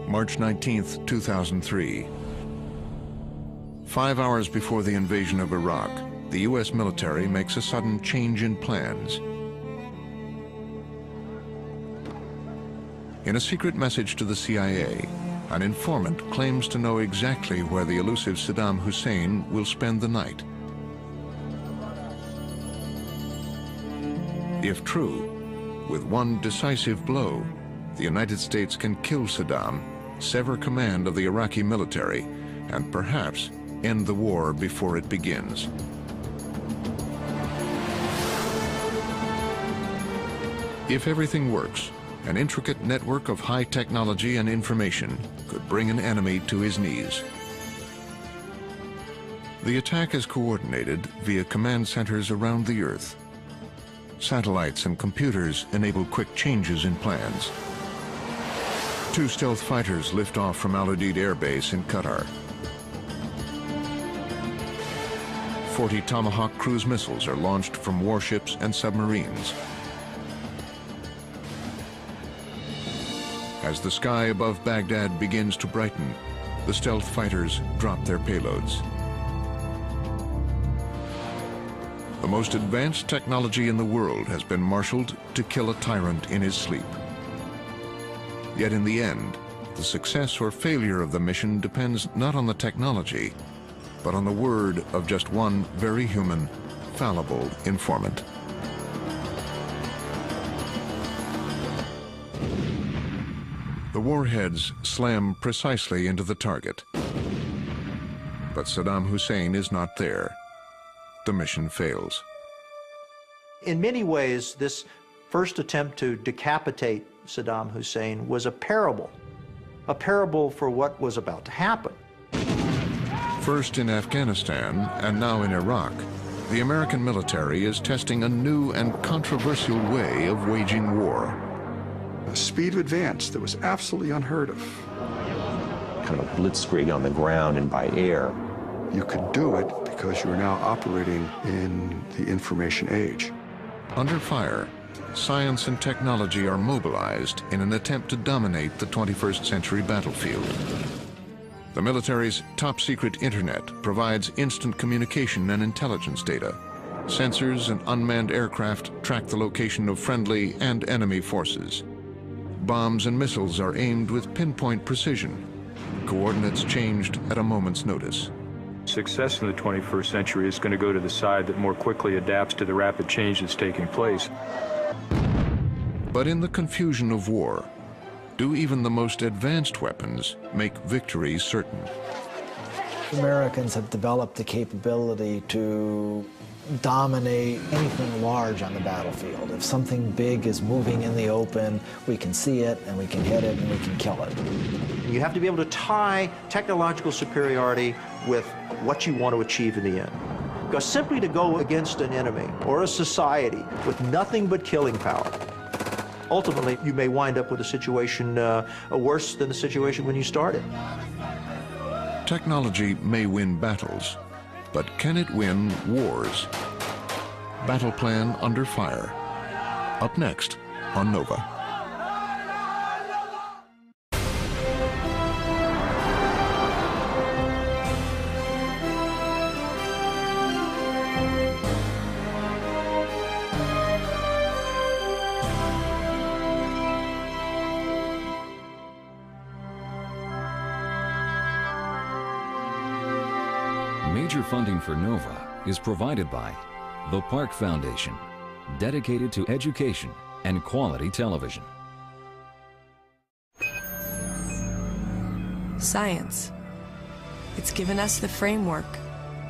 March 19, 2003. 5 hours before the invasion of Iraq, the U.S. military makes a sudden change in plans. In a secret message to the CIA, an informant claims to know exactly where the elusive Saddam Hussein will spend the night. If true, with one decisive blow, the United States can kill Saddam, sever command of the Iraqi military, and perhaps end the war before it begins. If everything works, an intricate network of high technology and information could bring an enemy to his knees. The attack is coordinated via command centers around the Earth. Satellites and computers enable quick changes in plans. 2 stealth fighters lift off from Al Udeid Air Base in Qatar. 40 Tomahawk cruise missiles are launched from warships and submarines. As the sky above Baghdad begins to brighten, the stealth fighters drop their payloads. The most advanced technology in the world has been marshaled to kill a tyrant in his sleep. Yet in the end, the success or failure of the mission depends not on the technology, but on the word of just one very human, fallible informant. The warheads slam precisely into the target. But Saddam Hussein is not there. The mission fails. In many ways, this first attempt to decapitate Saddam Hussein was a parable for what was about to happen. First in Afghanistan and now in Iraq, the American military is testing a new and controversial way of waging war. A speed of advance that was absolutely unheard of. Kind of a blitzkrieg on the ground and by air. You could do it because you are now operating in the information age. Under fire, science and technology are mobilized in an attempt to dominate the 21st century battlefield. The military's top-secret internet provides instant communication and intelligence data. Sensors and unmanned aircraft track the location of friendly and enemy forces. Bombs and missiles are aimed with pinpoint precision. Coordinates changed at a moment's notice. Success in the 21st century is going to go to the side that more quickly adapts to the rapid change that's taking place. But in the confusion of war, do even the most advanced weapons make victory certain? Americans have developed the capability to dominate anything large on the battlefield. If something big is moving in the open, we can see it, and we can hit it, and we can kill it. You have to be able to tie technological superiority with what you want to achieve in the end. Because simply to go against an enemy or a society with nothing but killing power, ultimately you may wind up with a situation worse than the situation when you started. Technology may win battles, but can it win wars? Battle Plan Under Fire. Up next on Nova. Major funding for NOVA is provided by the Park Foundation, dedicated to education and quality television. Science. It's given us the framework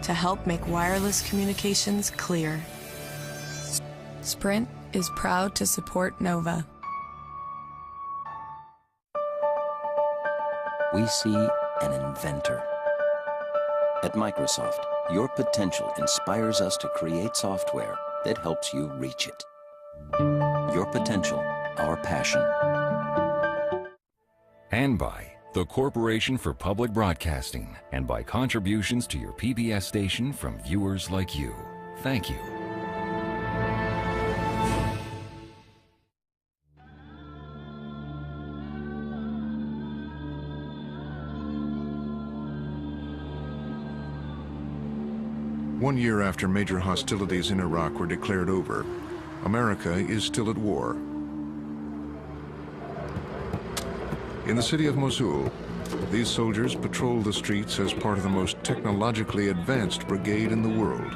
to help make wireless communications clear. Sprint is proud to support NOVA. We see an inventor. At Microsoft, your potential inspires us to create software that helps you reach it. Your potential, our passion. And by the Corporation for Public Broadcasting, and by contributions to your PBS station from viewers like you. Thank you. 1 year after major hostilities in Iraq were declared over, America is still at war. In the city of Mosul, these soldiers patrol the streets as part of the most technologically advanced brigade in the world.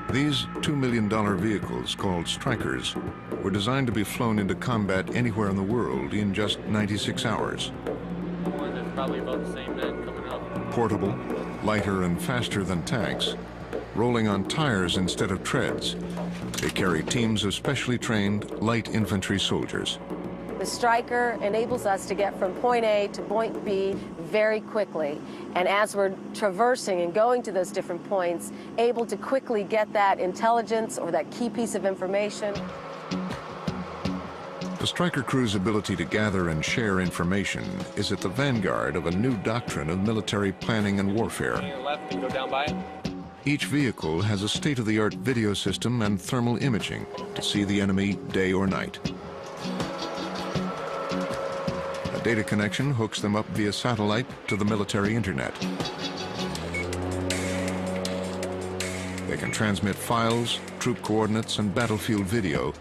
These $2 million vehicles, called Strykers, were designed to be flown into combat anywhere in the world in just 96 hours. Probably about the same men coming up. Portable, lighter and faster than tanks, rolling on tires instead of treads, they carry teams of specially trained light infantry soldiers. The Stryker enables us to get from point A to point B very quickly. And as we're traversing and going to those different points, able to quickly get that intelligence or that key piece of information. The Stryker crew's ability to gather and share information is at the vanguard of a new doctrine of military planning and warfare. Left and go down by it. Each vehicle has a state-of-the-art video system and thermal imaging to see the enemy day or night. A data connection hooks them up via satellite to the military internet. They can transmit files, troop coordinates, and battlefield video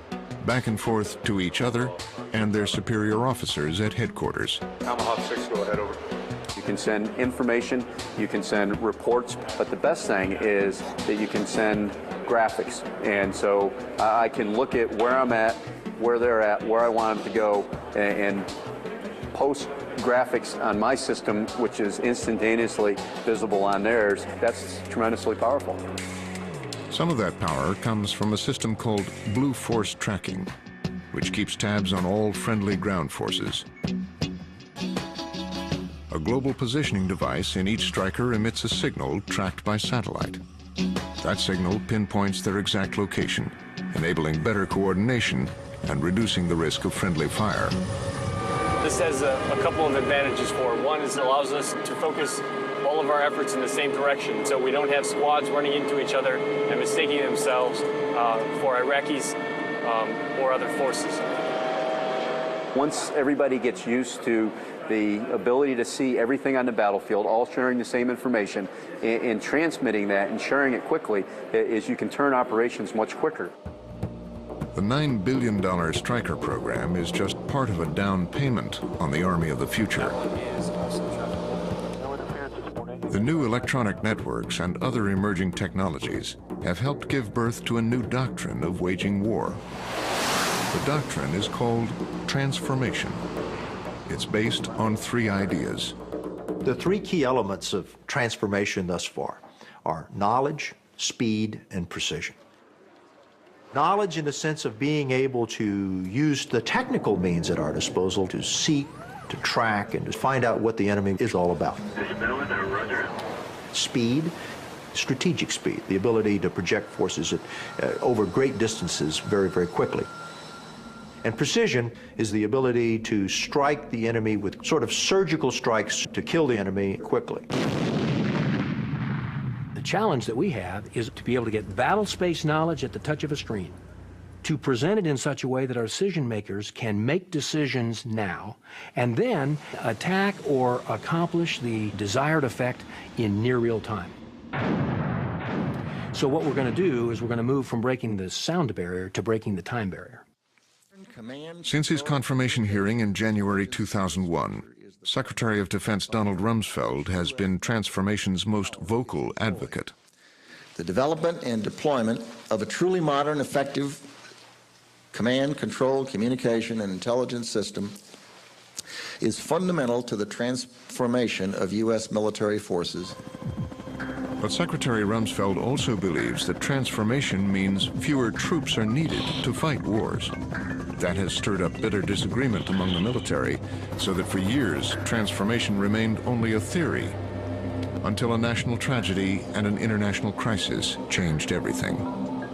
back and forth to each other and their superior officers at headquarters. Tomahawk 6, go ahead, over. You can send information, you can send reports, but the best thing is that you can send graphics. And so I can look at where I'm at, where they're at, where I want them to go, and post graphics on my system, which is instantaneously visible on theirs. That's tremendously powerful. Some of that power comes from a system called Blue Force Tracking, which keeps tabs on all friendly ground forces. A global positioning device in each Stryker emits a signal tracked by satellite. That signal pinpoints their exact location, enabling better coordination and reducing the risk of friendly fire. This has a couple of advantages for it. One is it allows us to focus all of our efforts in the same direction, so we don't have squads running into each other and mistaking themselves for Iraqis or other forces. Once everybody gets used to the ability to see everything on the battlefield, all sharing the same information, and transmitting that and sharing it quickly, is you can turn operations much quicker. The $9 billion Stryker program is just part of a down payment on the Army of the future. The new electronic networks and other emerging technologies have helped give birth to a new doctrine of waging war. The doctrine is called transformation. It's based on 3 ideas. The 3 key elements of transformation thus far are knowledge, speed, and precision. Knowledge in the sense of being able to use the technical means at our disposal to seek, to track, and to find out what the enemy is all about. Speed, strategic speed, the ability to project forces over great distances very, very quickly. And precision is the ability to strike the enemy with sort of surgical strikes to kill the enemy quickly. The challenge that we have is to be able to get battle space knowledge at the touch of a screen, to present it in such a way that our decision makers can make decisions now and then attack or accomplish the desired effect in near real time. So what we're going to do is we're going to move from breaking the sound barrier to breaking the time barrier. Since his confirmation hearing in January 2001, Secretary of Defense Donald Rumsfeld has been transformation's most vocal advocate. The development and deployment of a truly modern, effective command, control, communication, and intelligence system is fundamental to the transformation of U.S. military forces. But Secretary Rumsfeld also believes that transformation means fewer troops are needed to fight wars. That has stirred up bitter disagreement among the military, so that for years, transformation remained only a theory, until a national tragedy and an international crisis changed everything.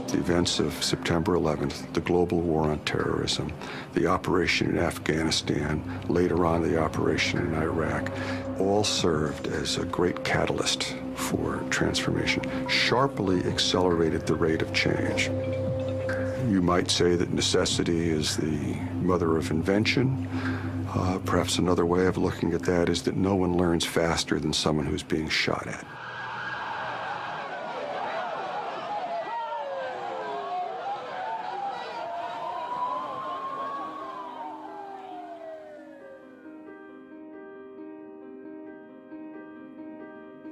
The events of September 11th, the global war on terrorism, the operation in Afghanistan, later on the operation in Iraq, all served as a great catalyst for transformation, sharply accelerated the rate of change. You might say that necessity is the mother of invention. Perhaps another way of looking at that is that no one learns faster than someone who's being shot at.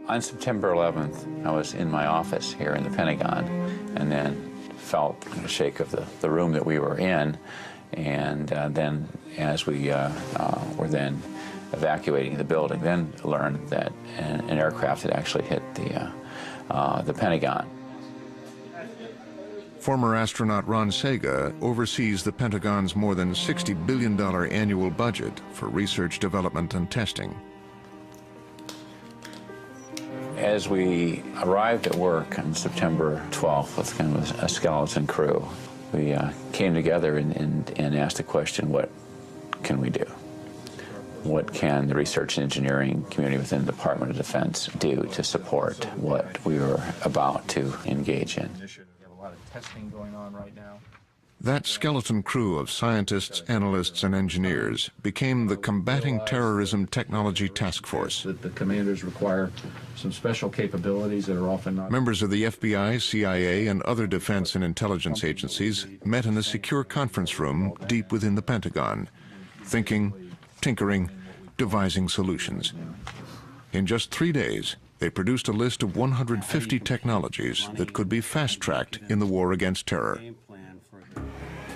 On September 11th, I was in my office here in the Pentagon, and then felt a shake of the room that we were in, and then as we were then evacuating the building, then learned that an aircraft had actually hit the Pentagon. Former astronaut Ron Sega oversees the Pentagon's more than $60 billion annual budget for research, development, and testing. As we arrived at work on September 12th with kind of a skeleton crew, we came together and asked the question, what can we do? What can the research and engineering community within the Department of Defense do to support what we were about to engage in? We have a lot of testing going on right now. That skeleton crew of scientists, analysts, and engineers became the Combating Terrorism Technology Task Force. The commanders require some special capabilities that are often not... Members of the FBI, CIA, and other defense and intelligence agencies met in a secure conference room deep within the Pentagon, thinking, tinkering, devising solutions. In just 3 days, they produced a list of 150 technologies that could be fast-tracked in the war against terror.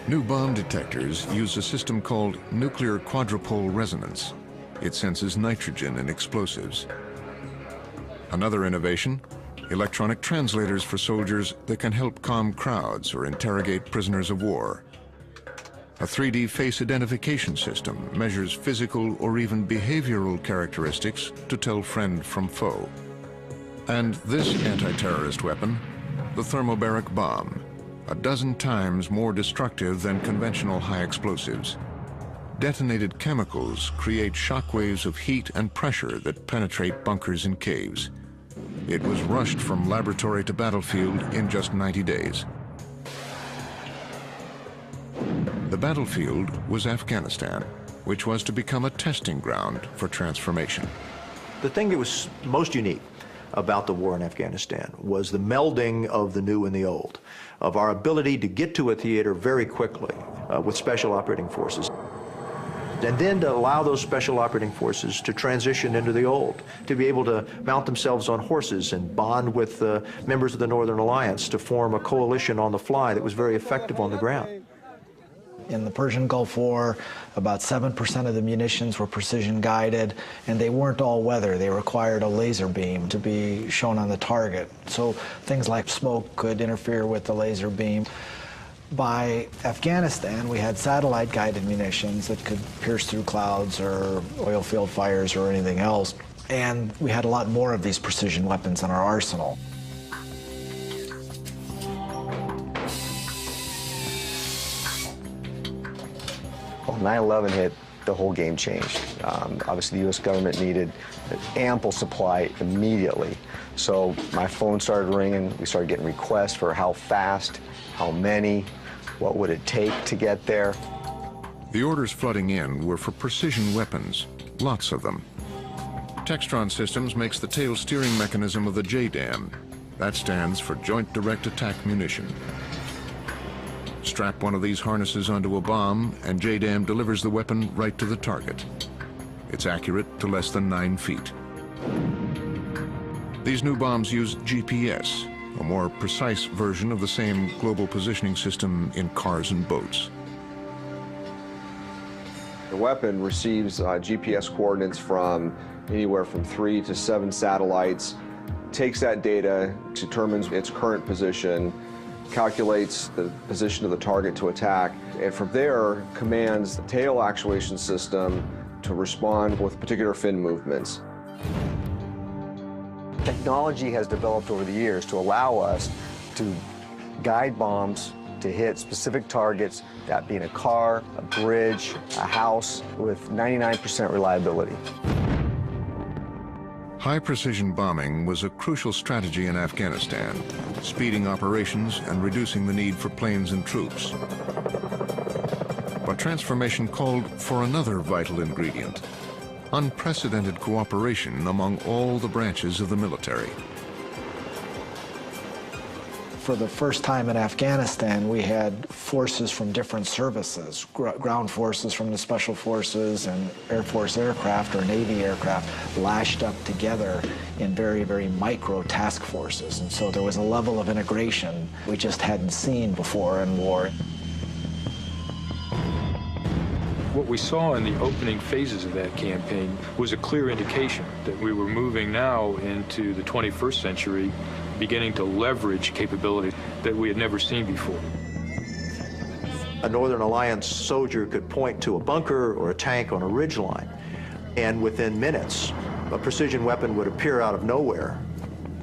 New bomb detectors use a system called nuclear quadrupole resonance. It senses nitrogen in explosives. Another innovation, electronic translators for soldiers that can help calm crowds or interrogate prisoners of war. A 3D face identification system measures physical or even behavioral characteristics to tell friend from foe. And this anti-terrorist weapon, the thermobaric bomb, a dozen times more destructive than conventional high explosives. Detonated chemicals create shock waves of heat and pressure that penetrate bunkers and caves. It was rushed from laboratory to battlefield in just 90 days. The battlefield was Afghanistan, which was to become a testing ground for transformation. The thing that was most unique about the war in Afghanistan was the melding of the new and the old, of our ability to get to a theater very quickly with special operating forces, and then to allow those special operating forces to transition into the old, to be able to mount themselves on horses and bond with members of the Northern Alliance to form a coalition on the fly that was very effective on the ground. In the Persian Gulf War, about 7% of the munitions were precision guided, and they weren't all weather. They required a laser beam to be shown on the target. So things like smoke could interfere with the laser beam. By Afghanistan, we had satellite guided munitions that could pierce through clouds or oil field fires or anything else. And we had a lot more of these precision weapons in our arsenal. When 9/11 hit, the whole game changed. Obviously, the U.S. government needed an ample supply immediately. So my phone started ringing. We started getting requests for how fast, how many, what would it take to get there. The orders flooding in were for precision weapons, lots of them. Textron Systems makes the tail steering mechanism of the JDAM. That stands for Joint Direct Attack Munition. Strap one of these harnesses onto a bomb, and JDAM delivers the weapon right to the target. It's accurate to less than 9 feet. These new bombs use GPS, a more precise version of the same global positioning system in cars and boats. The weapon receives GPS coordinates from anywhere from 3 to 7 satellites, takes that data, determines its current position, calculates the position of the target to attack, and from there commands the tail actuation system to respond with particular fin movements. Technology has developed over the years to allow us to guide bombs to hit specific targets, that being a car, a bridge, a house, with 99% reliability. High-precision bombing was a crucial strategy in Afghanistan, speeding operations and reducing the need for planes and troops. But transformation called for another vital ingredient: unprecedented cooperation among all the branches of the military. For the first time in Afghanistan, we had forces from different services, ground forces from the Special Forces and Air Force aircraft or Navy aircraft lashed up together in very, very micro task forces. And so there was a level of integration we just hadn't seen before in war. What we saw in the opening phases of that campaign was a clear indication that we were moving now into the 21st century, beginning to leverage capabilities that we had never seen before. A Northern Alliance soldier could point to a bunker or a tank on a ridgeline, and within minutes, a precision weapon would appear out of nowhere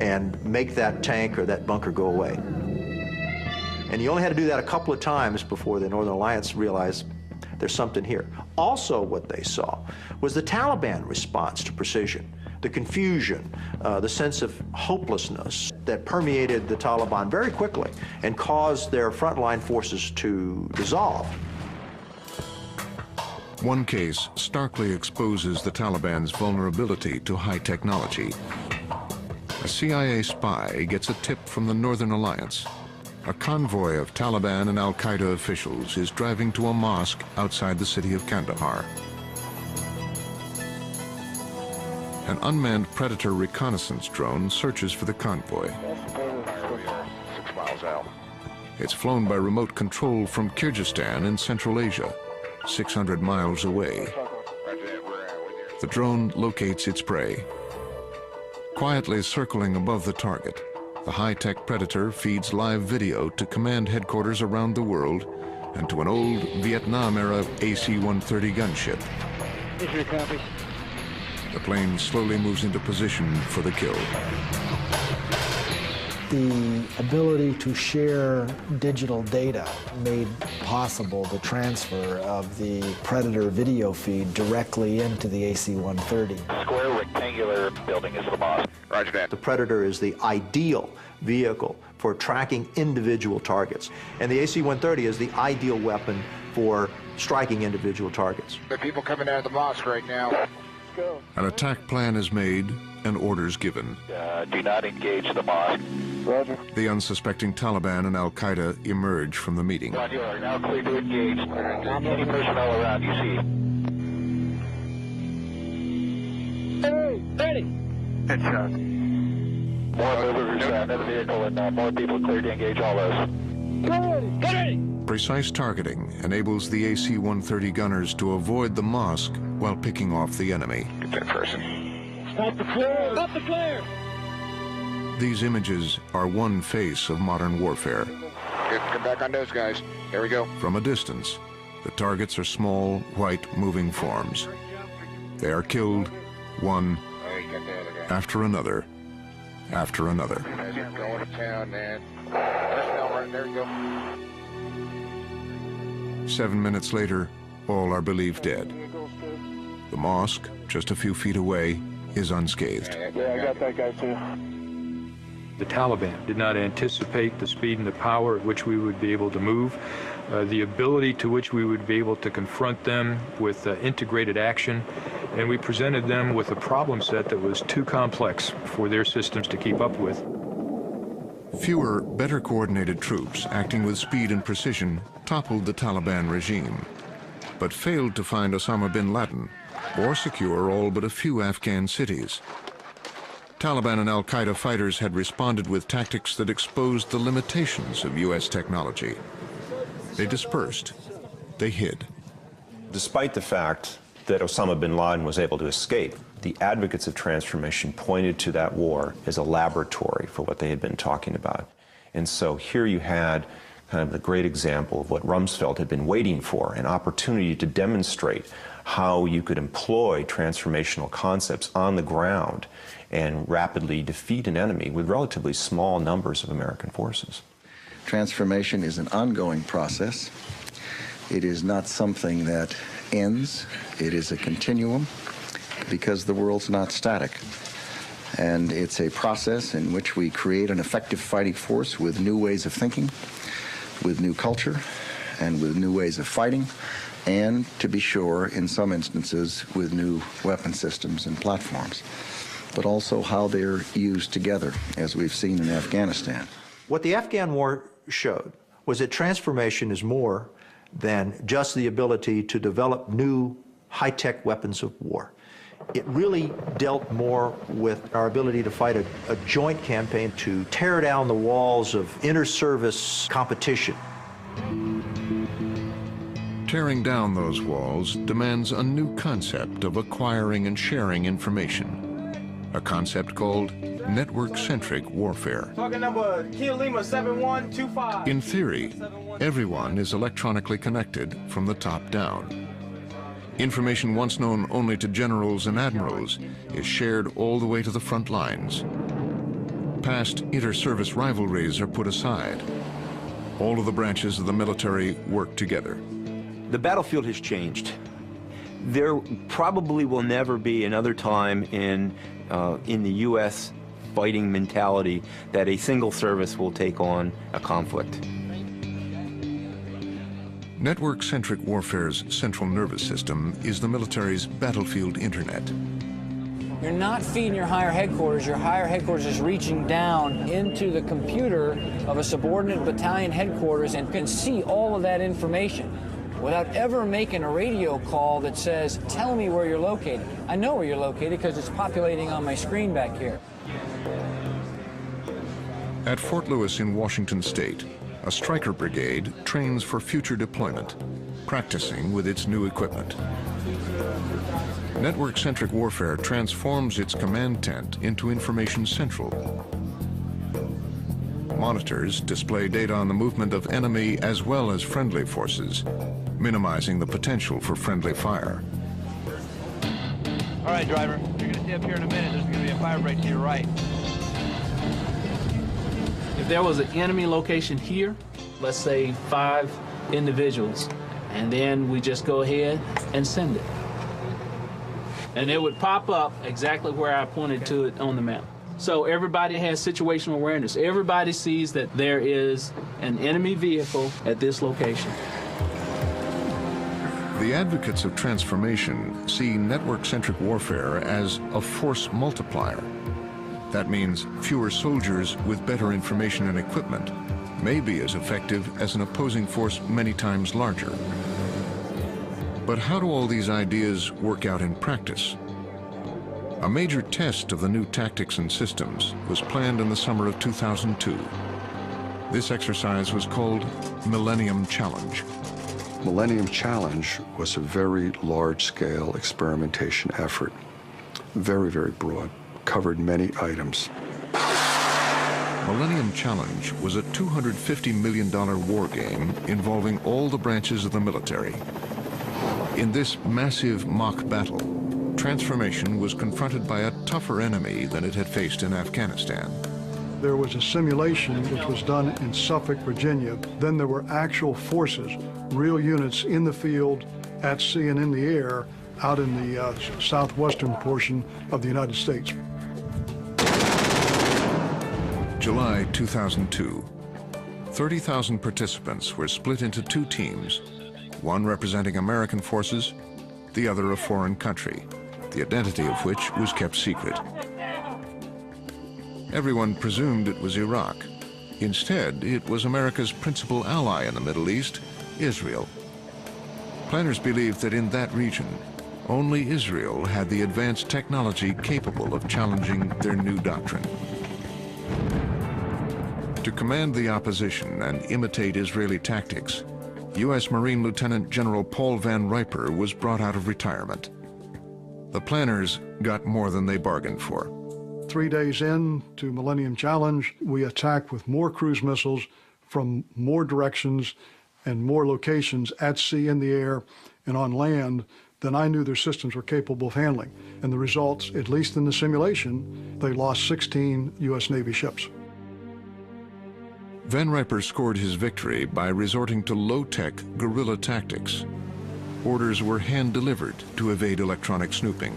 and make that tank or that bunker go away. And you only had to do that a couple of times before the Northern Alliance realized there's something here. Also, what they saw was the Taliban response to precision, the confusion, the sense of hopelessness that permeated the Taliban very quickly and caused their frontline forces to dissolve. One case starkly exposes the Taliban's vulnerability to high technology. A CIA spy gets a tip from the Northern Alliance. A convoy of Taliban and Al-Qaeda officials is driving to a mosque outside the city of Kandahar. An unmanned Predator reconnaissance drone searches for the convoy. 6 miles out. It's flown by remote control from Kyrgyzstan in Central Asia, 600 miles away. The drone locates its prey. Quietly circling above the target, the high-tech Predator feeds live video to command headquarters around the world and to an old Vietnam-era AC-130 gunship. The plane slowly moves into position for the kill. The ability to share digital data made possible the transfer of the Predator video feed directly into the AC-130. Square rectangular building is the boss. Roger that. The Predator is the ideal vehicle for tracking individual targets. And the AC-130 is the ideal weapon for striking individual targets. There are people coming out of the mosque right now. Go. An attack plan is made and orders given. Do not engage the mosque. Roger. The unsuspecting Taliban and Al-Qaeda emerge from the meeting. Roger, you are now clear to engage. Any personnel around you see. Hey, ready. Headshot. More movers in the vehicle and more people clear to engage all those. Get ready, get ready. Precise targeting enables the AC-130 gunners to avoid the mosque while picking off the enemy. Get that person. Stop the flare! Stop the flare! These images are one face of modern warfare. Get back on those guys. Here we go. From a distance, the targets are small, white, moving forms. They are killed, one after another, after another. Going to town, man. There you go. 7 minutes later, all are believed dead. The mosque, just a few feet away, is unscathed. Yeah, I got that guy too. The Taliban did not anticipate the speed and the power at which we would be able to move, the ability to which we would be able to confront them with integrated action, and we presented them with a problem set that was too complex for their systems to keep up with. Fewer, better coordinated troops acting with speed and precision toppled the Taliban regime, but failed to find Osama bin Laden or secure all but a few Afghan cities. Taliban and Al-Qaeda fighters had responded with tactics that exposed the limitations of U.S. technology. They dispersed. They hid. Despite the fact that Osama bin Laden was able to escape, the advocates of transformation pointed to that war as a laboratory for what they had been talking about. And so here you had kind of the great example of what Rumsfeld had been waiting for, an opportunity to demonstrate how you could employ transformational concepts on the ground and rapidly defeat an enemy with relatively small numbers of American forces. Transformation is an ongoing process. It is not something that ends. It is a continuum because the world's not static. And it's a process in which we create an effective fighting force with new ways of thinking, with new culture, and with new ways of fighting, and, to be sure, in some instances, with new weapon systems and platforms, but also how they're used together, as we've seen in Afghanistan. What the Afghan war showed was that transformation is more than just the ability to develop new high-tech weapons of war. It really dealt more with our ability to fight a joint campaign to tear down the walls of inter-service competition. Tearing down those walls demands a new concept of acquiring and sharing information, a concept called network-centric warfare. Target number Kilo Lima 7125. In theory, everyone is electronically connected from the top down. Information once known only to generals and admirals is shared all the way to the front lines. Past inter-service rivalries are put aside. All of the branches of the military work together. The battlefield has changed. There probably will never be another time in the U.S. fighting mentality that a single service will take on a conflict. Network-centric warfare's central nervous system is the military's battlefield internet. You're not feeding your higher headquarters. Your higher headquarters is reaching down into the computer of a subordinate battalion headquarters and can see all of that information without ever making a radio call that says, tell me where you're located. I know where you're located because it's populating on my screen back here. At Fort Lewis in Washington State, a Stryker brigade trains for future deployment, practicing with its new equipment. Network-centric warfare transforms its command tent into information central. Monitors display data on the movement of enemy as well as friendly forces, minimizing the potential for friendly fire. All right, driver, you're gonna see up here in a minute, there's gonna be a fire break to your right. If there was an enemy location here, let's say 5 individuals, and then we just go ahead and send it. And it would pop up exactly where I pointed to it on the map. So everybody has situational awareness. Everybody sees that there is an enemy vehicle at this location. The advocates of transformation see network-centric warfare as a force multiplier. That means fewer soldiers with better information and equipment may be as effective as an opposing force many times larger. But how do all these ideas work out in practice? A major test of the new tactics and systems was planned in the summer of 2002. This exercise was called Millennium Challenge. Millennium Challenge was a very large-scale experimentation effort, very, very broad, covered many items. Millennium Challenge was a $250 million war game involving all the branches of the military. In this massive mock battle, transformation was confronted by a tougher enemy than it had faced in Afghanistan. There was a simulation which was done in Suffolk, Virginia. Then there were actual forces, real units in the field, at sea and in the air, out in the southwestern portion of the United States. July 2002. 30,000 participants were split into 2 teams, one representing American forces, the other a foreign country, the identity of which was kept secret. Everyone presumed it was Iraq. Instead, it was America's principal ally in the Middle East, Israel. Planners believed that in that region, only Israel had the advanced technology capable of challenging their new doctrine. To command the opposition and imitate Israeli tactics, U.S. Marine Lieutenant General Paul Van Riper was brought out of retirement. The planners got more than they bargained for. 3 days in to Millennium Challenge, we attacked with more cruise missiles from more directions and more locations at sea, in the air, and on land than I knew their systems were capable of handling. And the results, at least in the simulation, they lost 16 U.S. Navy ships. Van Riper scored his victory by resorting to low-tech guerrilla tactics. Orders were hand-delivered to evade electronic snooping.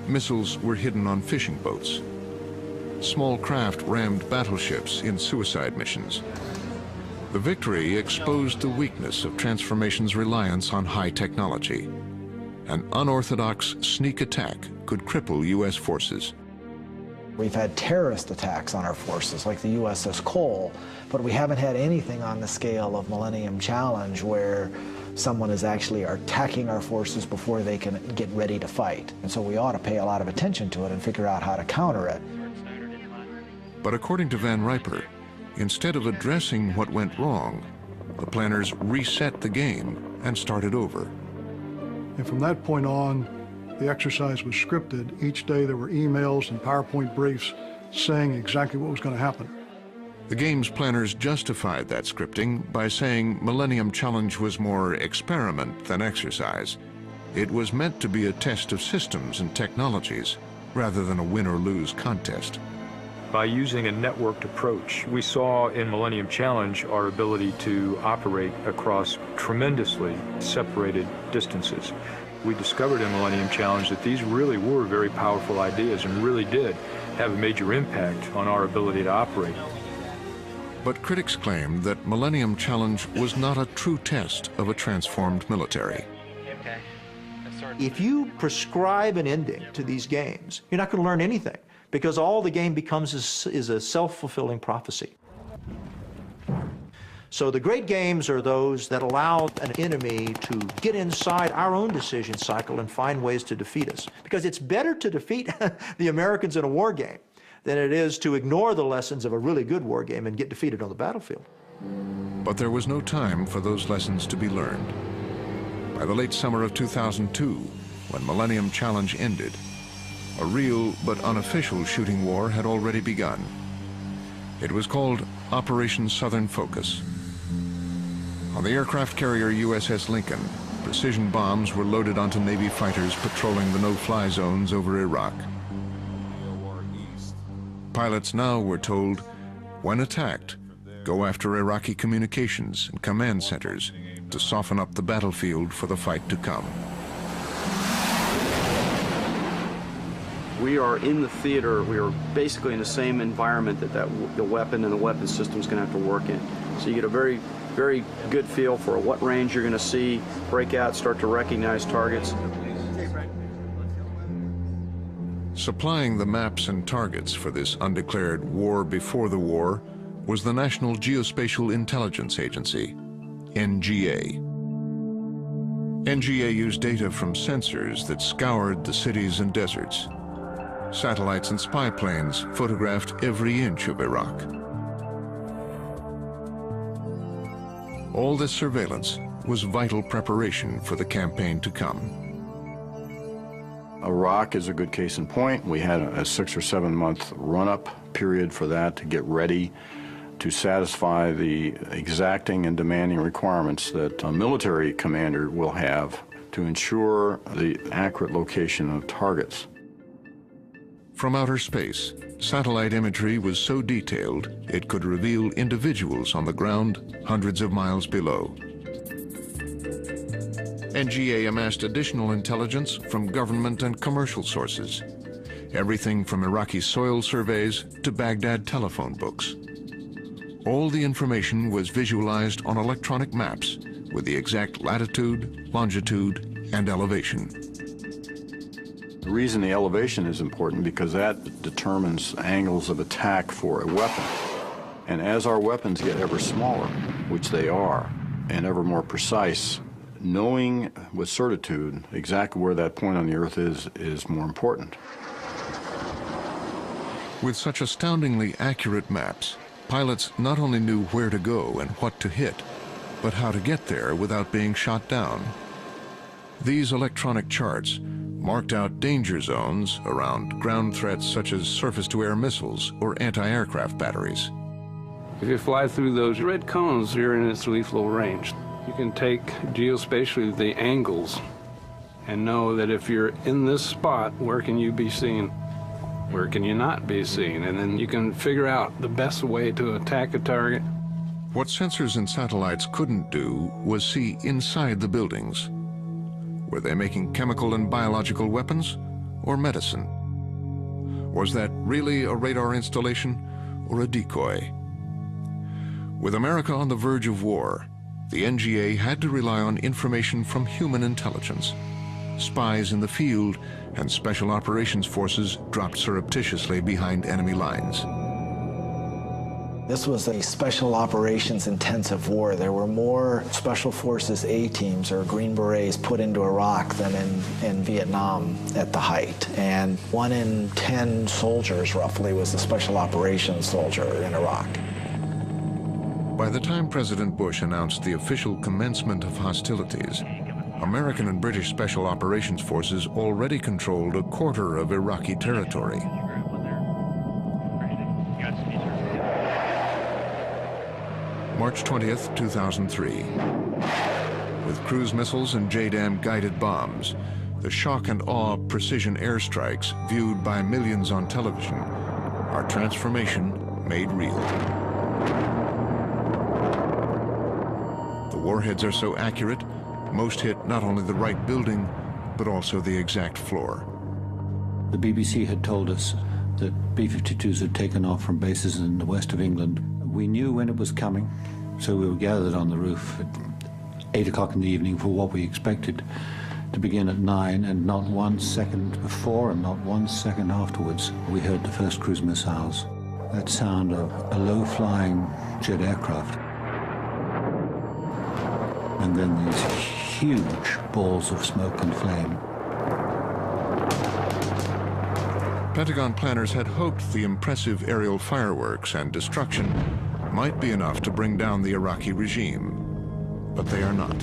Missiles were hidden on fishing boats. Small craft rammed battleships in suicide missions. The victory exposed the weakness of transformation's reliance on high technology. An unorthodox sneak attack could cripple U.S. forces. We've had terrorist attacks on our forces, like the USS Cole, but we haven't had anything on the scale of Millennium Challenge where someone is actually attacking our forces before they can get ready to fight. And so we ought to pay a lot of attention to it and figure out how to counter it. But according to Van Riper, instead of addressing what went wrong, the planners reset the game and started over. And from that point on, the exercise was scripted. Each day there were emails and PowerPoint briefs saying exactly what was going to happen. The game's planners justified that scripting by saying Millennium Challenge was more experiment than exercise. It was meant to be a test of systems and technologies, rather than a win or lose contest. By using a networked approach, we saw in Millennium Challenge our ability to operate across tremendously separated distances. We discovered in Millennium Challenge that these really were very powerful ideas and really did have a major impact on our ability to operate. But critics claim that Millennium Challenge was not a true test of a transformed military. If you prescribe an ending to these games, you're not going to learn anything, because all the game becomes is a self-fulfilling prophecy. So the great games are those that allow an enemy to get inside our own decision cycle and find ways to defeat us. Because it's better to defeat the Americans in a war game than it is to ignore the lessons of a really good war game and get defeated on the battlefield. But there was no time for those lessons to be learned. By the late summer of 2002, when Millennium Challenge ended, a real but unofficial shooting war had already begun. It was called Operation Southern Focus. On the aircraft carrier USS Lincoln, precision bombs were loaded onto Navy fighters patrolling the no-fly zones over Iraq. Pilots now were told, when attacked, go after Iraqi communications and command centers to soften up the battlefield for the fight to come. We are in the theater. We are basically in the same environment that the weapon and the weapon system is going to have to work in. So you get a very, very good feel for what range you're going to see, break out, start to recognize targets. Supplying the maps and targets for this undeclared war before the war was the National Geospatial Intelligence Agency, NGA. NGA used data from sensors that scoured the cities and deserts. Satellites and spy planes photographed every inch of Iraq. All this surveillance was vital preparation for the campaign to come. Iraq is a good case in point. We had a 6 or 7 month run-up period for that to get ready to satisfy the exacting and demanding requirements that a military commander will have to ensure the accurate location of targets. From outer space, satellite imagery was so detailed it could reveal individuals on the ground hundreds of miles below. NGA amassed additional intelligence from government and commercial sources, everything from Iraqi soil surveys to Baghdad telephone books. All the information was visualized on electronic maps with the exact latitude, longitude, and elevation. The reason the elevation is important because that determines angles of attack for a weapon. And as our weapons get ever smaller, which they are, and ever more precise, knowing with certitude exactly where that point on the Earth is more important. With such astoundingly accurate maps, pilots not only knew where to go and what to hit, but how to get there without being shot down. These electronic charts marked out danger zones around ground threats such as surface-to-air missiles or anti-aircraft batteries. If you fly through those red cones, you're in its lethal range. You can take geospatially the angles and know that if you're in this spot, where can you be seen? Where can you not be seen? And then you can figure out the best way to attack a target. What sensors and satellites couldn't do was see inside the buildings. Were they making chemical and biological weapons or medicine? Was that really a radar installation or a decoy? With America on the verge of war, the NGA had to rely on information from human intelligence. Spies in the field and special operations forces dropped surreptitiously behind enemy lines. This was a special operations intensive war. There were more Special Forces A-teams or Green Berets put into Iraq than in Vietnam at the height. And 1 in 10 soldiers, roughly, was a special operations soldier in Iraq. By the time President Bush announced the official commencement of hostilities, American and British Special Operations Forces already controlled a quarter of Iraqi territory. March 20th, 2003. With cruise missiles and JDAM guided bombs, the shock and awe precision airstrikes viewed by millions on television are transformation made real. The warheads are so accurate, most hit not only the right building, but also the exact floor. The BBC had told us that B-52s had taken off from bases in the west of England. We knew when it was coming, so we were gathered on the roof at 8 o'clock in the evening for what we expected to begin at 9, and not 1 second before and not 1 second afterwards, we heard the first cruise missiles. That sound of a low-flying jet aircraft. And then these huge balls of smoke and flame. Pentagon planners had hoped the impressive aerial fireworks and destruction might be enough to bring down the Iraqi regime, but they are not.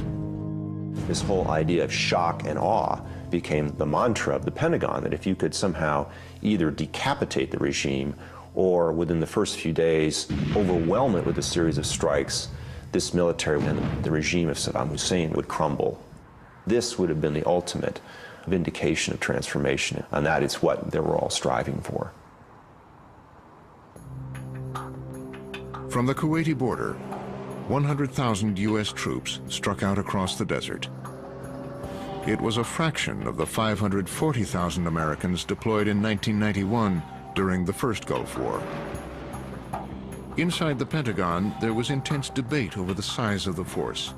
This whole idea of shock and awe became the mantra of the Pentagon, that if you could somehow either decapitate the regime or within the first few days overwhelm it with a series of strikes, this military and the regime of Saddam Hussein would crumble. This would have been the ultimate vindication of transformation, and that is what they were all striving for. From the Kuwaiti border, 100,000 U.S. troops struck out across the desert. It was a fraction of the 540,000 Americans deployed in 1991 during the first Gulf War. Inside the Pentagon, there was intense debate over the size of the force.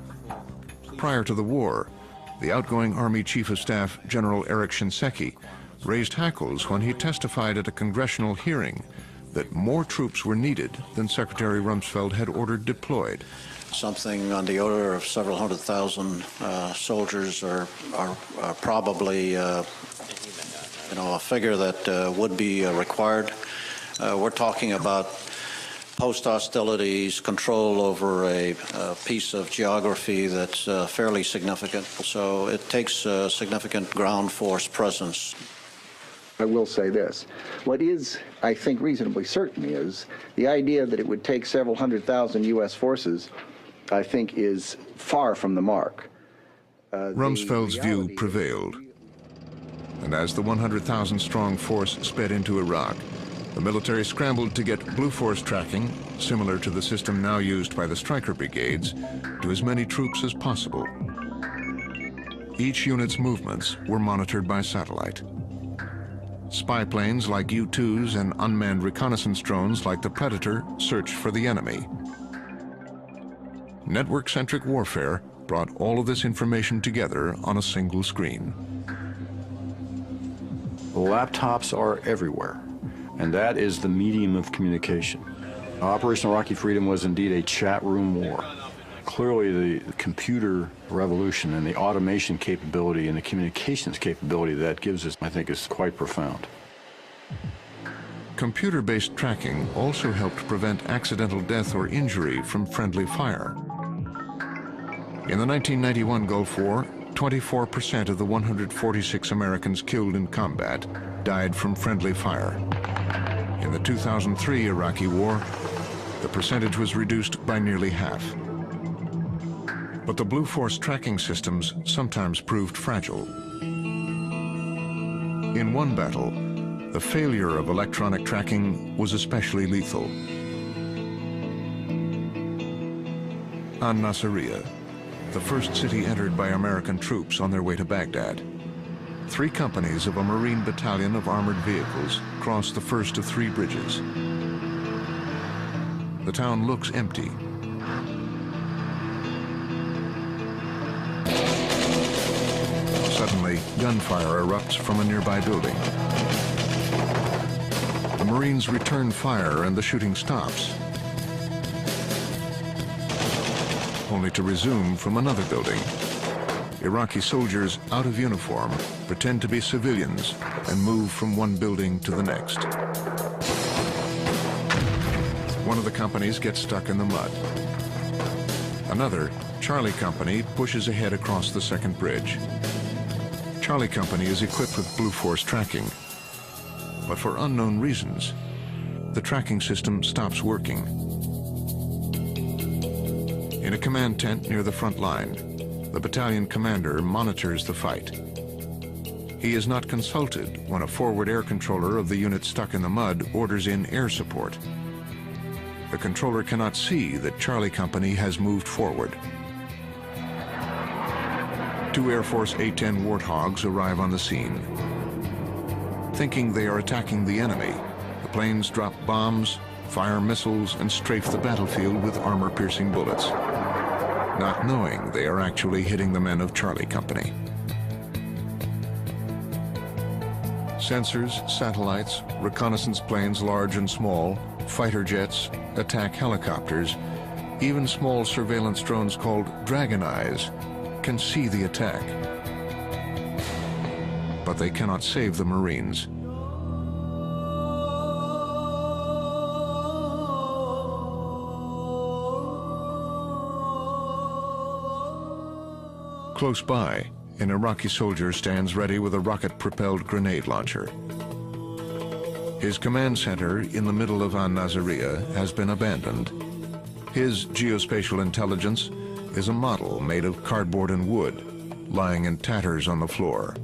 Prior to the war, the outgoing Army Chief of Staff, General Eric Shinseki, raised hackles when he testified at a congressional hearing that more troops were needed than Secretary Rumsfeld had ordered deployed. Something on the order of several 100,000 soldiers are probably a figure that would be required. We're talking about post-hostilities, control over a piece of geography that's fairly significant. So it takes a significant ground force presence. I will say this. What is, I think, reasonably certain is the idea that it would take several 100,000 U.S. forces, I think, is far from the mark. Rumsfeld's view prevailed. And as the 100,000-strong force sped into Iraq, the military scrambled to get Blue Force tracking, similar to the system now used by the Stryker brigades, to as many troops as possible. Each unit's movements were monitored by satellite. Spy planes like U-2s and unmanned reconnaissance drones like the Predator searched for the enemy. Network-centric warfare brought all of this information together on a single screen. Laptops are everywhere, and that is the medium of communication. Operation Iraqi Freedom was indeed a chat room war. Clearly, the computer revolution and the automation capability and the communications capability that gives us, I think, is quite profound. Computer-based tracking also helped prevent accidental death or injury from friendly fire. In the 1991 Gulf War, 24% of the 146 Americans killed in combat died from friendly fire. In the 2003 Iraqi War, the percentage was reduced by nearly half. But the Blue Force tracking systems sometimes proved fragile. In one battle, the failure of electronic tracking was especially lethal. An-Nasiriyah, the first city entered by American troops on their way to Baghdad. 3 companies of a Marine battalion of armored vehicles crossed the first of 3 bridges. The town looks empty. Suddenly, gunfire erupts from a nearby building. The Marines return fire and the shooting stops. only to resume from another building. Iraqi soldiers out of uniform pretend to be civilians and move from one building to the next. One of the companies gets stuck in the mud. Another, Charlie Company, pushes ahead across the second bridge. Charlie Company is equipped with Blue Force tracking, but for unknown reasons, the tracking system stops working. In a command tent near the front line, the battalion commander monitors the fight. He is not consulted when a forward air controller of the unit stuck in the mud orders in air support. The controller cannot see that Charlie Company has moved forward. Two Air Force A-10 Warthogs arrive on the scene. Thinking they are attacking the enemy, the planes drop bombs, fire missiles, and strafe the battlefield with armor-piercing bullets, not knowing they are actually hitting the men of Charlie Company. Sensors, satellites, reconnaissance planes large and small, fighter jets, attack helicopters, even small surveillance drones called Dragon Eyes can see the attack. But they cannot save the Marines. Close by, an Iraqi soldier stands ready with a rocket-propelled grenade launcher. His command center in the middle of An-Naziriyah has been abandoned. His geospatial intelligence is a model made of cardboard and wood, lying in tatters on the floor.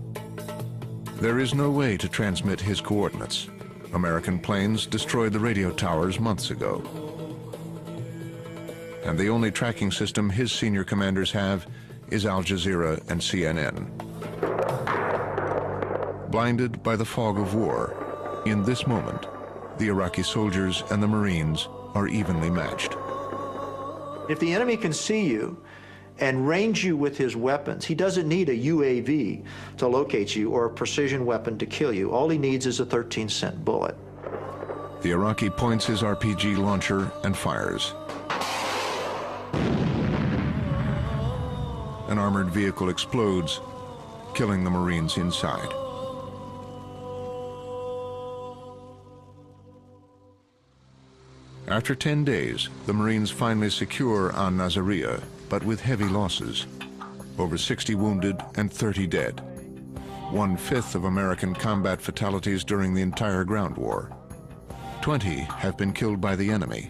There is no way to transmit his coordinates. American planes destroyed the radio towers months ago. And the only tracking system his senior commanders have is Al Jazeera and CNN. Blinded by the fog of war, in this moment, the Iraqi soldiers and the Marines are evenly matched. If the enemy can see you and range you with his weapons, he doesn't need a UAV to locate you or a precision weapon to kill you. All he needs is a 13-cent bullet. The Iraqi points his RPG launcher and fires. An armored vehicle explodes, killing the Marines inside. After 10 days, the Marines finally secure An-Naziriyah, but with heavy losses. Over 60 wounded and 30 dead. 1/5 of American combat fatalities during the entire ground war. 20 have been killed by the enemy.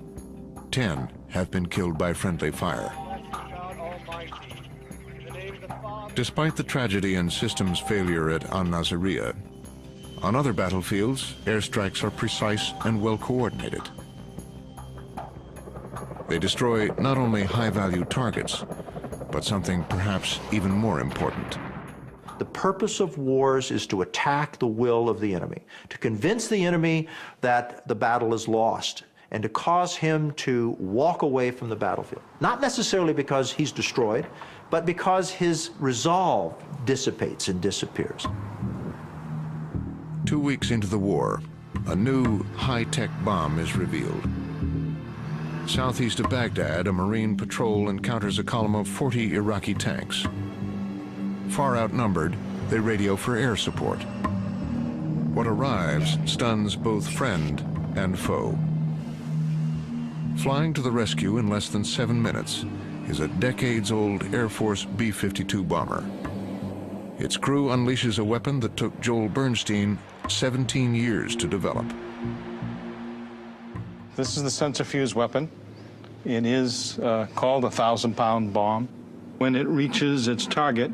10 have been killed by friendly fire. Despite the tragedy and systems failure at An-Naziriyah, on other battlefields, airstrikes are precise and well coordinated. They destroy not only high-value targets, but something perhaps even more important. The purpose of wars is to attack the will of the enemy, to convince the enemy that the battle is lost, and to cause him to walk away from the battlefield. Not necessarily because he's destroyed, but because his resolve dissipates and disappears. 2 weeks into the war, a new high-tech bomb is revealed. Southeast of Baghdad, a Marine patrol encounters a column of 40 Iraqi tanks. Far outnumbered, they radio for air support. What arrives stuns both friend and foe. Flying to the rescue in less than 7 minutes is a decades-old Air Force B-52 bomber. Its crew unleashes a weapon that took Joel Bernstein 17 years to develop. This is the centrifuge weapon. It is called a 1,000-pound bomb. When it reaches its target,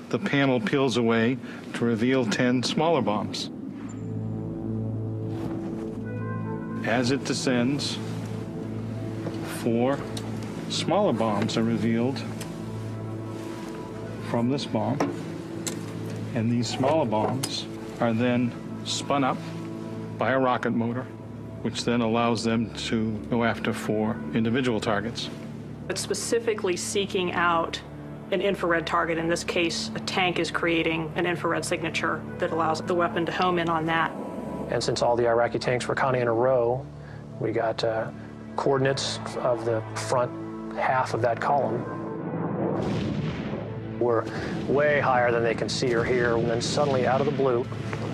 the panel peels away to reveal 10 smaller bombs. As it descends, 4 smaller bombs are revealed from this bomb, and these smaller bombs are then spun up by a rocket motor, which then allows them to go after 4 individual targets. It's specifically seeking out an infrared target. In this case, a tank is creating an infrared signature that allows the weapon to home in on that. And since all the Iraqi tanks were kind of in a row, we got coordinates of the front half of that column. We're way higher than they can see or hear, and then suddenly, out of the blue,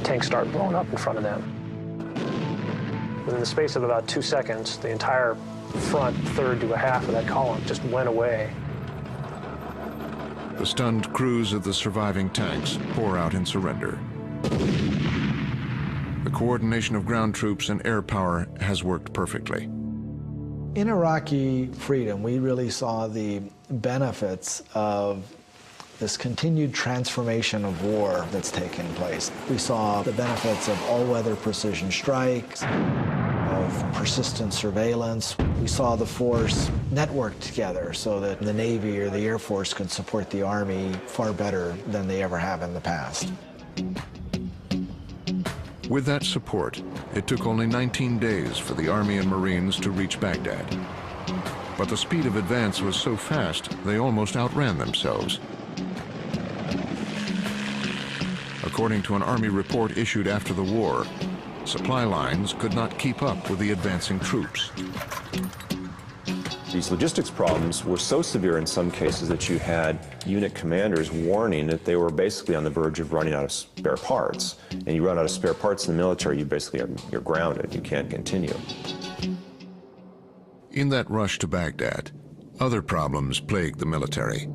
tanks start blowing up in front of them. Within the space of about 2 seconds, the entire front third to a half of that column just went away. The stunned crews of the surviving tanks pour out in surrender. The coordination of ground troops and air power has worked perfectly. In Iraqi freedom, we really saw the benefits of this continued transformation of war that's taken place. We saw the benefits of all-weather precision strikes, of persistent surveillance. We saw the force networked together so that the Navy or the Air Force could support the Army far better than they ever have in the past. With that support, it took only 19 days for the Army and Marines to reach Baghdad. But the speed of advance was so fast, they almost outran themselves. According to an Army report issued after the war, supply lines could not keep up with the advancing troops. These logistics problems were so severe in some cases that you had unit commanders warning that they were basically on the verge of running out of spare parts. And you run out of spare parts in the military, you're grounded, you can't continue. In that rush to Baghdad, other problems plagued the military.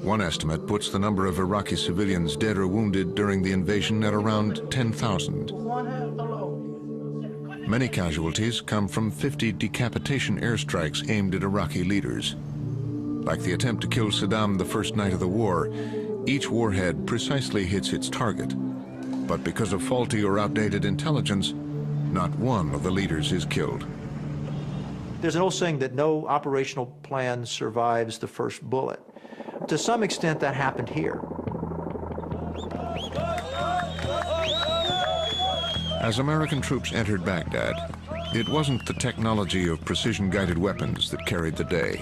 One estimate puts the number of Iraqi civilians dead or wounded during the invasion at around 10,000. Many casualties come from 50 decapitation airstrikes aimed at Iraqi leaders. Like the attempt to kill Saddam the first night of the war, each warhead precisely hits its target. But because of faulty or outdated intelligence, not one of the leaders is killed. There's an old saying that no operational plan survives the first bullet. To some extent, that happened here. As American troops entered Baghdad, it wasn't the technology of precision-guided weapons that carried the day,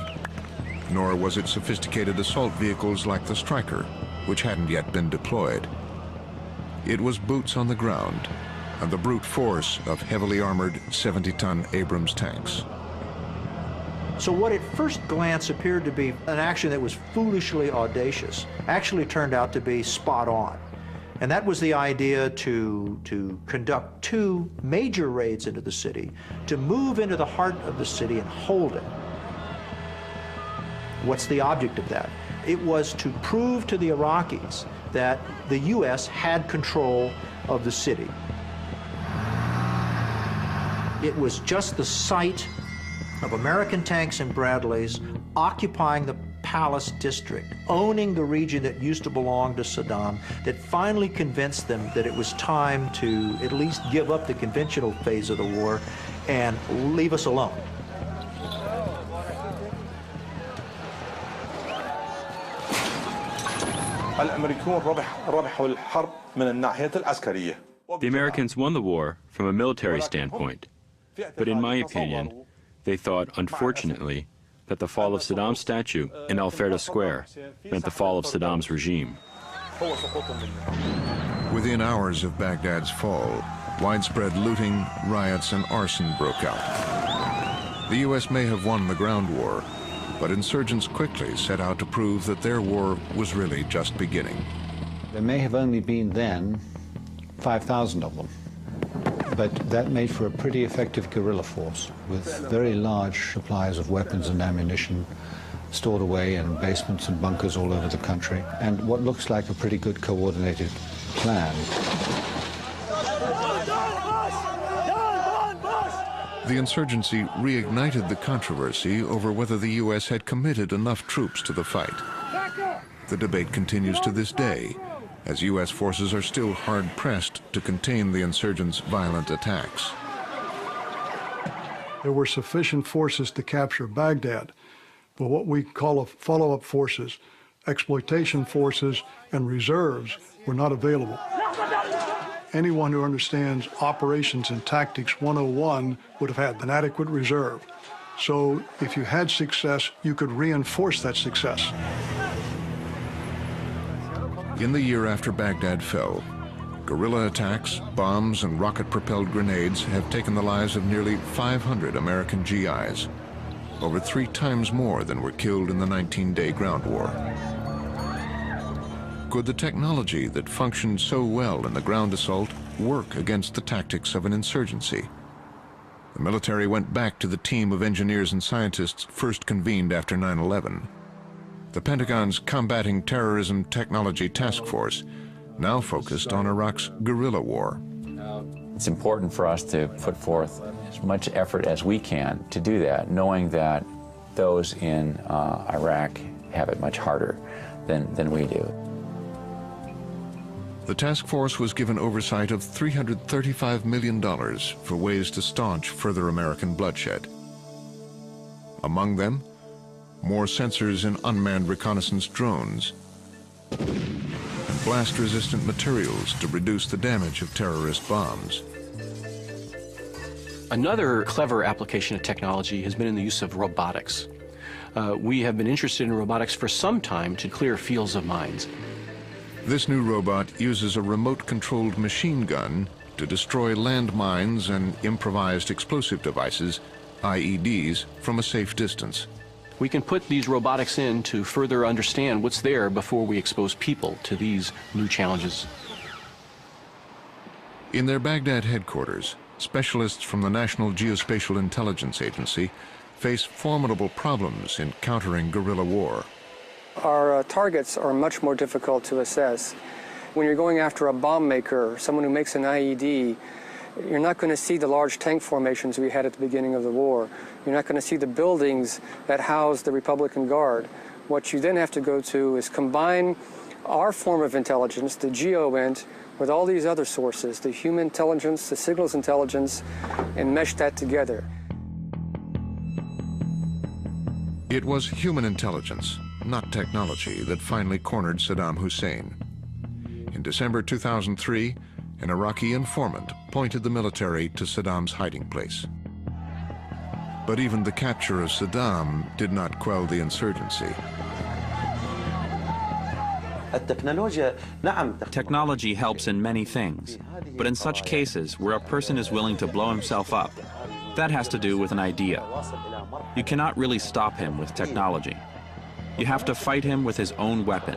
nor was it sophisticated assault vehicles like the Stryker, which hadn't yet been deployed. It was boots on the ground and the brute force of heavily armored 70-ton Abrams tanks. So what at first glance appeared to be an action that was foolishly audacious actually turned out to be spot on. And that was the idea to conduct 2 major raids into the city, to move into the heart of the city and hold it. What's the object of that? It was to prove to the Iraqis that the U.S. had control of the city. It was just the sight of American tanks and Bradleys occupying the Palace District, owning the region that used to belong to Saddam, that finally convinced them that it was time to at least give up the conventional phase of the war and leave us alone. The Americans won the war from a military standpoint, but in my opinion, they thought, unfortunately, that the fall of Saddam's statue in Al Ferda Square meant the fall of Saddam's regime. Within hours of Baghdad's fall, widespread looting, riots, and arson broke out. The U.S. may have won the ground war, but insurgents quickly set out to prove that their war was really just beginning. There may have only been then 5,000 of them. But that made for a pretty effective guerrilla force with very large supplies of weapons and ammunition stored away in basements and bunkers all over the country, and what looks like a pretty good coordinated plan. The insurgency reignited the controversy over whether the U.S. had committed enough troops to the fight. The debate continues to this day, as U.S. forces are still hard-pressed to contain the insurgents' violent attacks. There were sufficient forces to capture Baghdad, but what we call follow-up forces, exploitation forces, and reserves were not available. Anyone who understands operations and tactics 101 would have had an adequate reserve. So if you had success, you could reinforce that success. In the year after Baghdad fell, guerrilla attacks, bombs, and rocket-propelled grenades have taken the lives of nearly 500 American GIs, over 3 times more than were killed in the 19-day ground war. Could the technology that functioned so well in the ground assault work against the tactics of an insurgency? The military went back to the team of engineers and scientists first convened after 9/11. The Pentagon's Combating Terrorism Technology Task Force now focused on Iraq's guerrilla war. It's important for us to put forth as much effort as we can to do that, knowing that those in Iraq have it much harder than we do. The task force was given oversight of $335 million for ways to staunch further American bloodshed. Among them, more sensors in unmanned reconnaissance drones, and blast-resistant materials to reduce the damage of terrorist bombs. Another clever application of technology has been in the use of robotics. We have been interested in robotics for some time to clear fields of mines. This new robot uses a remote-controlled machine gun to destroy landmines and improvised explosive devices, IEDs, from a safe distance. We can put these robotics in to further understand what's there before we expose people to these new challenges. In their Baghdad headquarters, specialists from the National Geospatial Intelligence Agency face formidable problems in countering guerrilla war. Our targets are much more difficult to assess. When you're going after a bomb maker, someone who makes an IED, you're not going to see the large tank formations we had at the beginning of the war. You're not going to see the buildings that house the Republican Guard. What you then have to go to is combine our form of intelligence, the GEOINT, with all these other sources, the human intelligence, the signals intelligence, and mesh that together. It was human intelligence, not technology, that finally cornered Saddam Hussein. In December 2003, an Iraqi informant pointed the military to Saddam's hiding place. But even the capture of Saddam did not quell the insurgency. Technology helps in many things, but in such cases where a person is willing to blow himself up, that has to do with an idea. You cannot really stop him with technology. You have to fight him with his own weapon.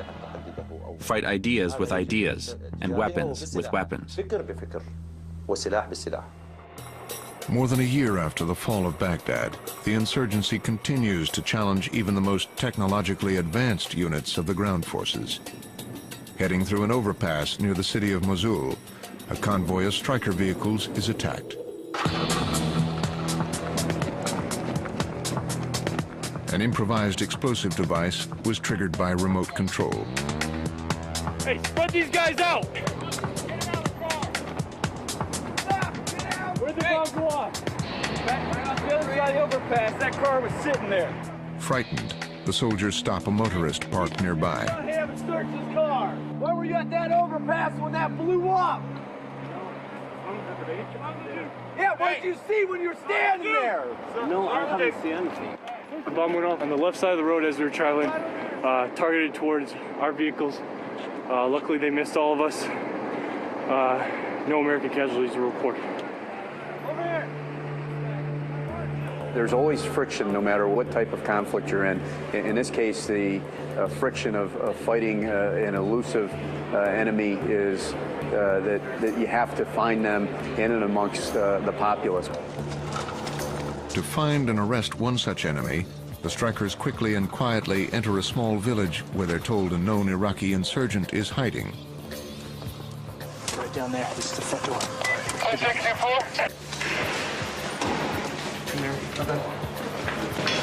Fight ideas with ideas, and weapons with weapons. More than a year after the fall of Baghdad, the insurgency continues to challenge even the most technologically advanced units of the ground forces. Heading through an overpass near the city of Mosul, a convoy of Stryker vehicles is attacked. An improvised explosive device was triggered by remote control. Hey, spread these guys out! Where'd the bomb go off? Back on the other side of the overpass, that car was sitting there. Frightened, the soldiers stop a motorist parked nearby. I haven't searched his car. Where were you at that overpass when that blew up? Yeah, what did you see when you were standing there? No, I haven't seen anything. The bomb went off on the left side of the road as we were traveling, targeted towards our vehicles. Luckily, they missed all of us. No American casualties were reported. There's always friction no matter what type of conflict you're in. In this case, the friction of fighting an elusive enemy is that you have to find them in and amongst the populace. To find and arrest one such enemy, the strikers quickly and quietly enter a small village where they're told a known Iraqi insurgent is hiding. Right down there. This is the front door.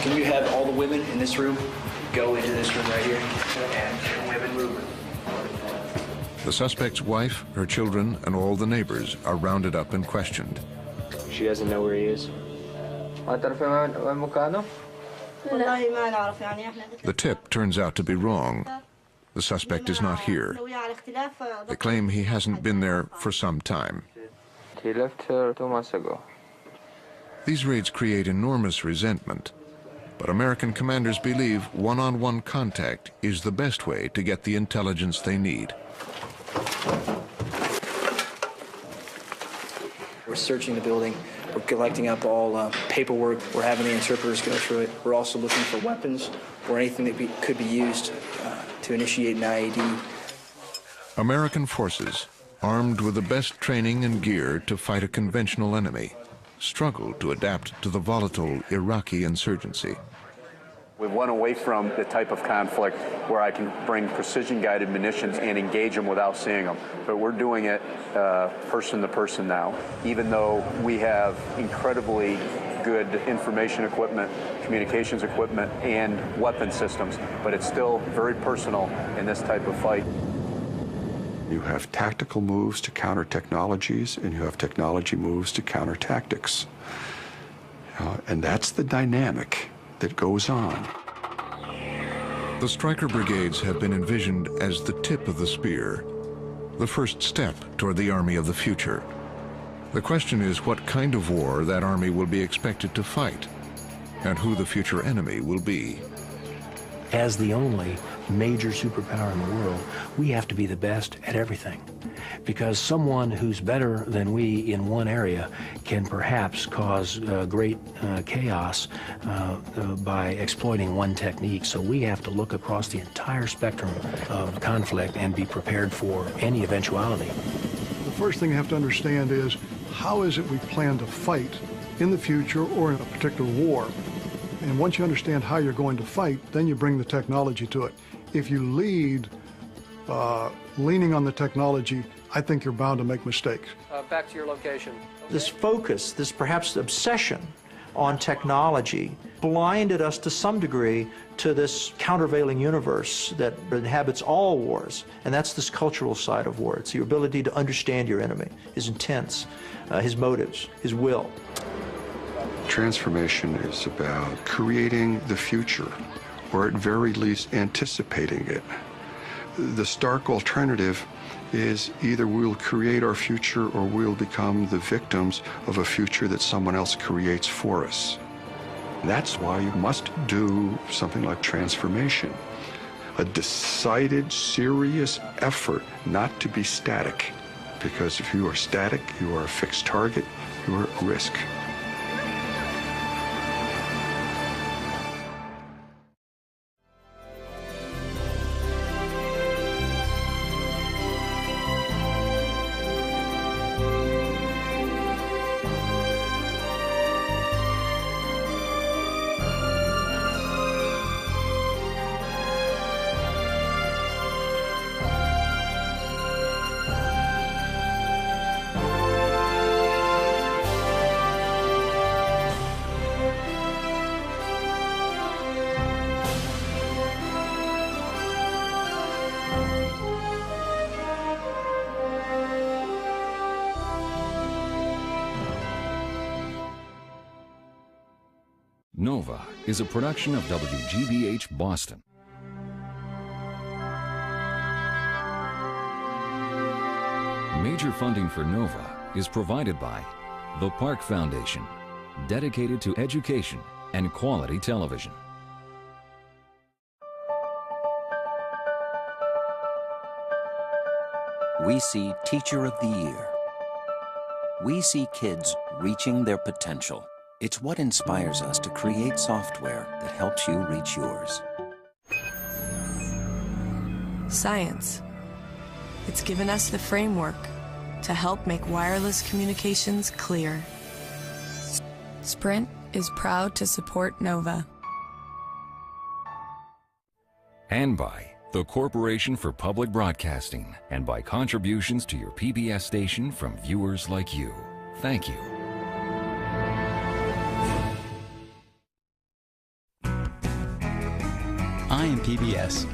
Can you have all the women in this room go into this room right here? And women move. The suspect's wife, her children, and all the neighbors are rounded up and questioned. She doesn't know where he is. The tip turns out to be wrong. The suspect is not here. They claim he hasn't been there for some time. He left here 2 months ago. These raids create enormous resentment, but American commanders believe one-on-one contact is the best way to get the intelligence they need. We're searching the building. We're collecting up all paperwork. We're having the interpreters go through it. We're also looking for weapons or anything that could be used to initiate an IED. American forces, armed with the best training and gear to fight a conventional enemy, struggled to adapt to the volatile Iraqi insurgency. We've went away from the type of conflict where I can bring precision-guided munitions and engage them without seeing them. But we're doing it person to person now, even though we have incredibly good information equipment, communications equipment, and weapon systems. But it's still very personal in this type of fight. You have tactical moves to counter technologies, and you have technology moves to counter tactics. And that's the dynamic that goes on. The Stryker brigades have been envisioned as the tip of the spear, the first step toward the Army of the future. The question is what kind of war that army will be expected to fight, and who the future enemy will be. As the only major superpower in the world, we have to be the best at everything. Because someone who's better than we in one area can perhaps cause great chaos by exploiting one technique. So we have to look across the entire spectrum of conflict and be prepared for any eventuality. The first thing you have to understand is how is it we plan to fight in the future or in a particular war. And once you understand how you're going to fight, then you bring the technology to it. If you lead leaning on the technology, I think you're bound to make mistakes. Back to your location. This focus, this perhaps obsession on technology blinded us to some degree to this countervailing universe that inhabits all wars, and that's this cultural side of war. It's your ability to understand your enemy, his intents, his motives, his will. Transformation is about creating the future, or at very least anticipating it. The stark alternative is either we'll create our future or we'll become the victims of a future that someone else creates for us. That's why you must do something like transformation. A decided, serious effort not to be static. Because if you are static, you are a fixed target, you are at risk. Nova is a production of WGBH Boston. Major funding for Nova is provided by the Park Foundation, dedicated to education and quality television. We see Teacher of the Year. We see kids reaching their potential. It's what inspires us to create software that helps you reach yours. Science. It's given us the framework to help make wireless communications clear. Sprint is proud to support Nova. And by the Corporation for Public Broadcasting, and by contributions to your PBS station from viewers like you. Thank you. I am PBS.